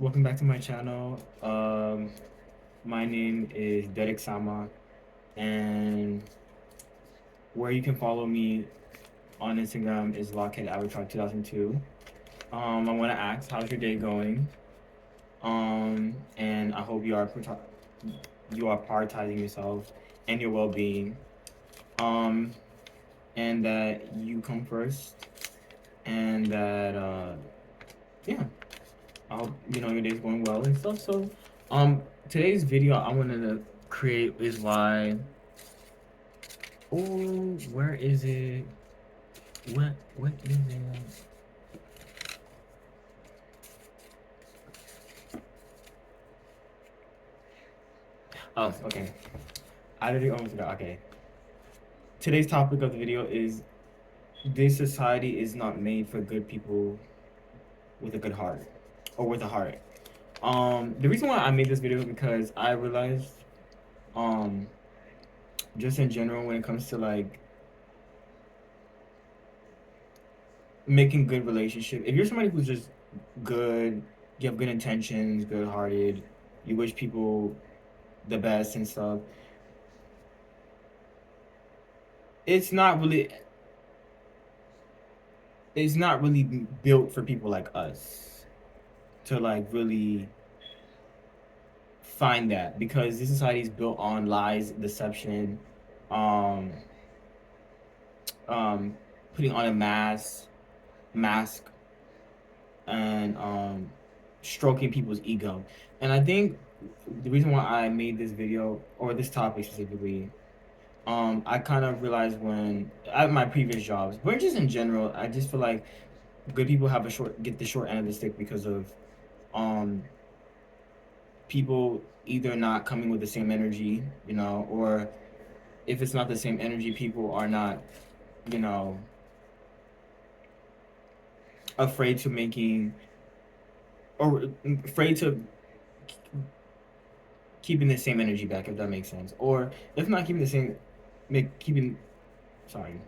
Welcome back to my channel. My name is Derrick-sama, and where you can follow me on Instagram is lockheadavatar2002. I want to ask, how's your day going? And I hope you are prioritizing yourself and your well-being. Um, and that you come first, and that yeah, I hope your day's going well and stuff. So, today's video I wanted to create is why. Oh, where is it? What is it? Oh, okay. I literally almost forgot. Okay. Today's topic of the video is this society is not made for good people with a good heart or with a heart. The reason why I made this video is because I realized, um, just in general, when it comes to like making good relationship, if you're somebody who's just good, you have good intentions, good hearted, you wish people the best and stuff, it's not really it's not really built for people like us to like really find that, because this society is built on lies, deception, um um putting on a mask, and stroking people's ego. And I think the reason why I made this video, or this topic specifically, I kind of realized when at my previous jobs, but just in general, I just feel like good people have get the short end of the stick because of um people either not coming with the same energy, or if it's not the same energy, people are not, you know, afraid to making, or afraid to keeping the same energy back, if that makes sense. Or if not keeping the same, keeping, sorry,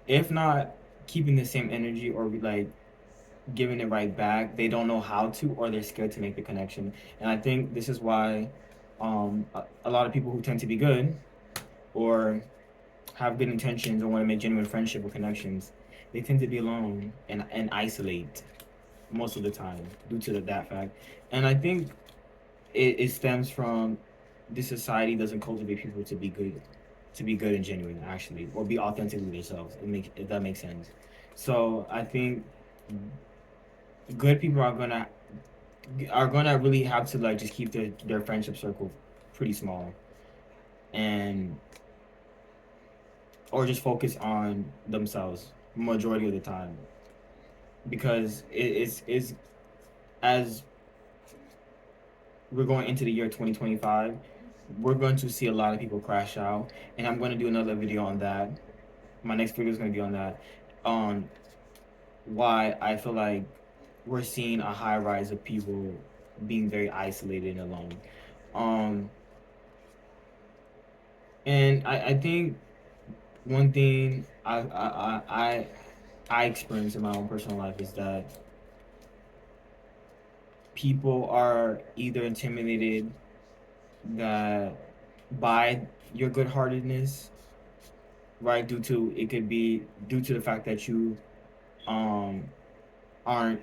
if not keeping the same energy, or like giving it right back, they don't know how to, or they're scared to make the connection. And I think this is why a lot of people who tend to be good, or have good intentions, or want to make genuine friendship or connections, they tend to be alone and isolate most of the time due to that fact. And I think it stems from this society doesn't cultivate people to be good and genuine, actually, or be authentically themselves. If that makes sense. So I think good people are gonna really have to like just keep their friendship circle pretty small, and or just focus on themselves majority of the time, because it's as we're going into the year 2025, we're going to see a lot of people crash out, and I'm going to do another video on that. My next video is going to be on that, on why I feel like we're seeing a high rise of people being very isolated and alone. Um, and I think one thing I experience in my own personal life is that people are either intimidated that by your good heartedness, right? It could be due to the fact that you um aren't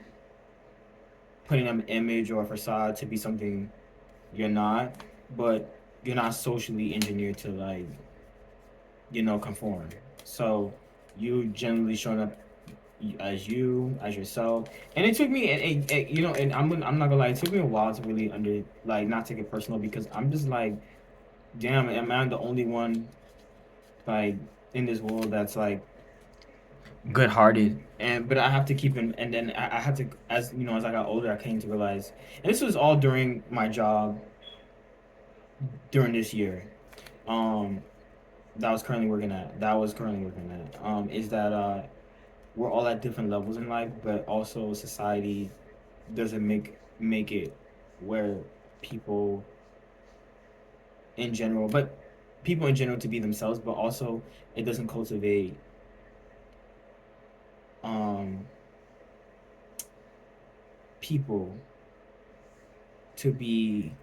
putting up an image or a facade to be something you're not, but you're not socially engineered to like, conform. So you generally showing up as as yourself. And it took me, and I'm not gonna lie, it took me a while to really like not take it personal, because I'm just like, damn, am I the only one like in this world that's like good hearted? And but I have to keep in, and then I had to, as as I got older, I came to realize, and this was all during my job during this year. Um, that was currently working at, is that we're all at different levels in life, but also society doesn't make it where people in general, but people in general to be themselves, but also it doesn't cultivate um people to be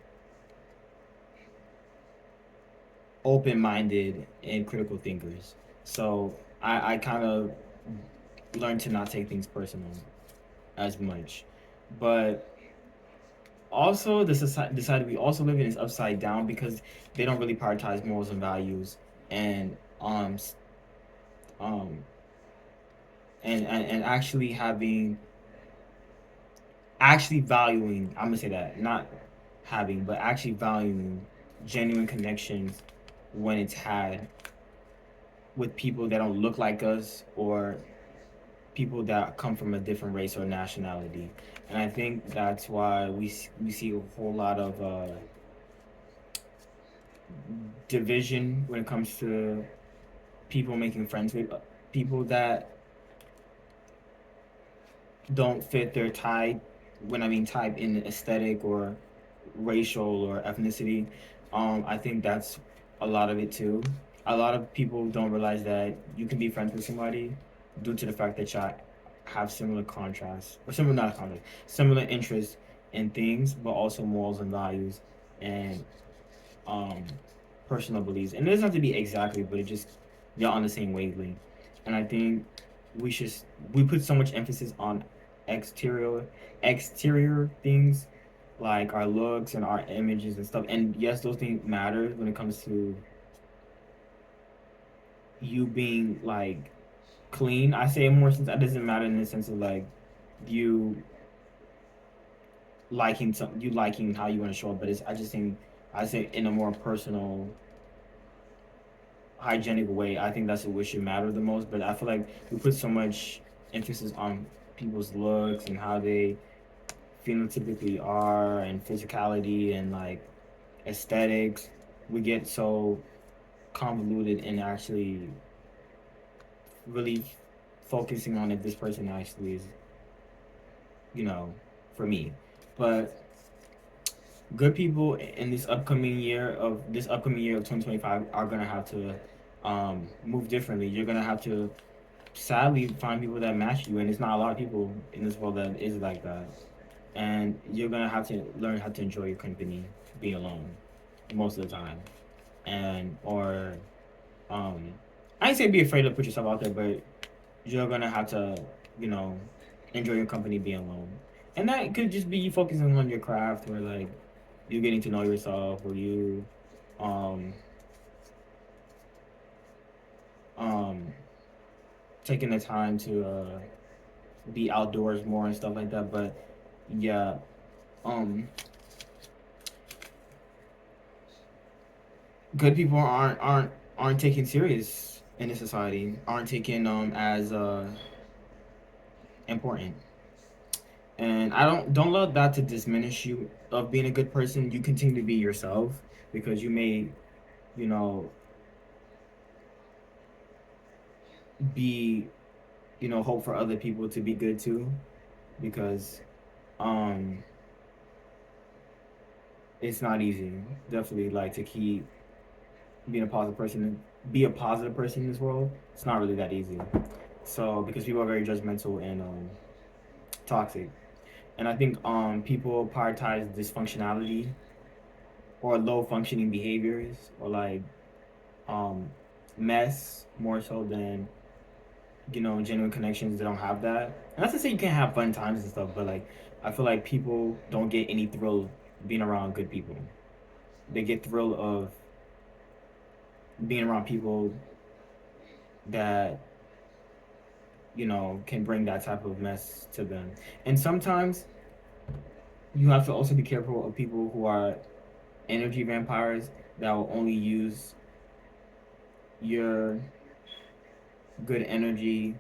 open minded and critical thinkers. So I kind of learned to not take things personal as much. But also, the society we also live in is upside down because they don't really prioritize morals and values and um and actually actually valuing, I'm gonna say that, not having, but actually valuing genuine connections when it's had with people that don't look like us or people that come from a different race or nationality. And I think that's why we see a whole lot of division when it comes to people making friends with people that don't fit their type. When I mean type in aesthetic or racial or ethnicity, I think that's a lot of it too. A lot of people don't realize that you can be friends with somebody due to the fact that y'all have similar contrasts or similar not contrast, similar interests in things, but also morals and values and um, personal beliefs. And it doesn't have to be exactly, but it just y'all on the same wavelength. And I think we should we put so much emphasis on exterior exterior things like our looks and our images and stuff. And yes, those things matter when it comes to you being like clean. I say it more since that doesn't matter in the sense of like you you liking how you want to show up, but it's I just think I say in a more personal hygienic way, I think that's what should matter the most. But I feel like we put so much emphasis on people's looks and how they phenotypically are and physicality and like aesthetics. We get so convoluted in actually really focusing on if this person actually is, you know, for me. But good people in this upcoming year of 2025 are gonna have to move differently. You're gonna have to sadly find people that match you, and it's not a lot of people in this world that is like that. And you're gonna have to learn how to enjoy your company, be alone, most of the time, and or um, I ain't say be afraid to put yourself out there, but you're gonna have to, you know, enjoy your company, be alone, and that could just be you focusing on your craft, or like you getting to know yourself, or you, um, um, taking the time to be outdoors more and stuff like that. But yeah, um, good people aren't taken serious in this society, aren't taken as important. And I don't let that to diminish you of being a good person. You continue to be yourself because you may, you know, be, hope for other people to be good too, because um it's not easy. Definitely like to keep being a positive person, be a positive person in this world. It's not really that easy. So because people are very judgmental and toxic, and I think people prioritize dysfunctionality or low functioning behaviors or like um mess more so than genuine connections that don't have that. And not to say you can't have fun times and stuff, but like I feel like people don't get any thrill being around good people. They get thrill of being around people that can bring that type of mess to them. And sometimes you have to also be careful of people who are energy vampires that will only use your good energy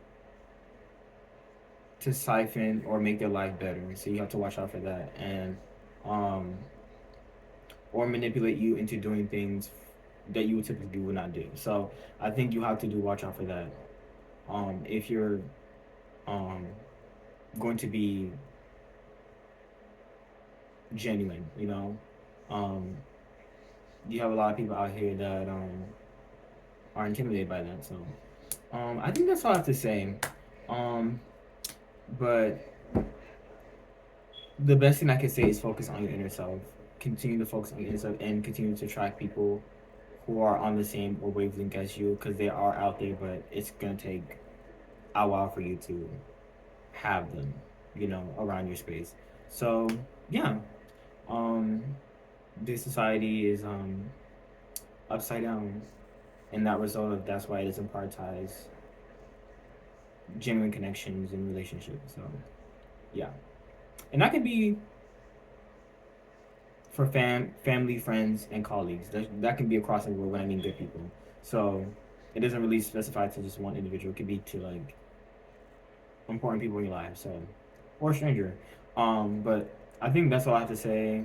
to siphon or make their life better. So you have to watch out for that, and um, or manipulate you into doing things that you typically would not do. So I think you have to do watch out for that. If you're um, going to be genuine, um, you have a lot of people out here that are intimidated by that. So I think that's all I have to say. Um, but the best thing I could say is focus on your inner self. Continue to focus on your inner self and continue to attract people who are on the same or wavelength as you, because they are out there, but it's gonna take a while for you to have them, around your space. So yeah, um, this society is upside down, and that result of that's why it doesn't prioritize genuine connections and relationships. So yeah, and that can be for family, friends, and colleagues. That can be across the board when I mean good people. So it doesn't really specify to just one individual. It could be to like important people in your life. So or a stranger. But I think that's all I have to say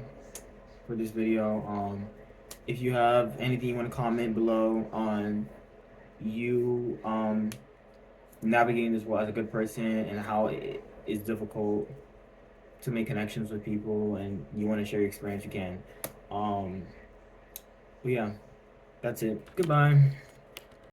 for this video. If you have anything you want to comment below on you navigating this world as a good person and how it is difficult to make connections with people, and you want to share your experience, you can. But yeah, that's it. Goodbye.